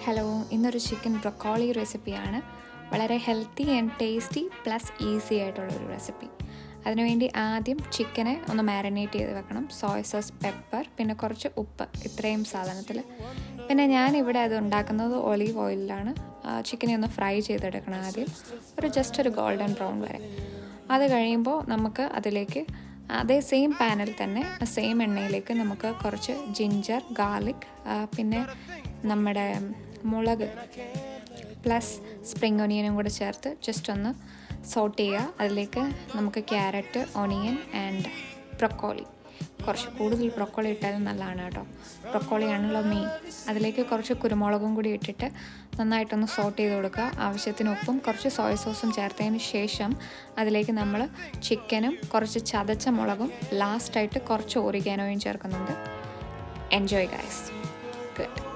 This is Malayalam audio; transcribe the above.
ഹലോ, ഇന്നൊരു ചിക്കൻ ബ്രൊക്കോളി റെസിപ്പിയാണ്. വളരെ healthy and tasty plus easy ആയിട്ടുള്ളൊരു റെസിപ്പി. അതിനുവേണ്ടി ആദ്യം ചിക്കനെ ഒന്ന് മാരിനേറ്റ് ചെയ്ത് വെക്കണം. സോയ സോസ്, പെപ്പർ, പിന്നെ കുറച്ച് ഉപ്പ്, ഇത്രയും സാധനത്തിൽ. പിന്നെ ഞാനിവിടെ അത് ഉണ്ടാക്കുന്നത് ഒലീവ് ഓയിലിലാണ്. ചിക്കനെ ഒന്ന് ഫ്രൈ ചെയ്തെടുക്കണം ആദ്യം, ജസ്റ്റ് ഒരു ഗോൾഡൻ ബ്രൗൺ വരെ. അത് കഴിയുമ്പോൾ നമുക്ക് അതിലേക്ക് അതേ സെയിം പാനിൽ തന്നെ സെയിം എണ്ണയിലേക്ക് നമുക്ക് കുറച്ച് ജിഞ്ചർ, ഗാർലിക്, പിന്നെ നമ്മുടെ മുളക് പ്ലസ് സ്പ്രിംഗ് ഒനിയനും കൂടെ ചേർത്ത് ജസ്റ്റ് ഒന്ന് സോട്ട് ചെയ്യുക. അതിലേക്ക് നമുക്ക് ക്യാരറ്റ്, ഓണിയൻ ആൻഡ് ബ്രൊക്കോളി, കുറച്ച് കൂടുതൽ ബ്രൊക്കോളി ഇട്ടാലും നല്ലതാണ് കേട്ടോ. ബ്രൊക്കോളിയാണല്ലോ മെയിൻ. അതിലേക്ക് കുറച്ച് കുരുമുളകും കൂടി ഇട്ടിട്ട് നന്നായിട്ടൊന്ന് സോട്ട് ചെയ്ത് കൊടുക്കുക. ആവശ്യത്തിന് ഉപ്പും കുറച്ച് സോയ സോസും ചേർത്തതിന് ശേഷം അതിലേക്ക് നമ്മൾ ചിക്കനും കുറച്ച് ചതച്ച മുളകും ലാസ്റ്റായിട്ട് കുറച്ച് ഓറിഗാനോയും ചേർക്കുന്നുണ്ട്. Enjoy guys. ഗുഡ്.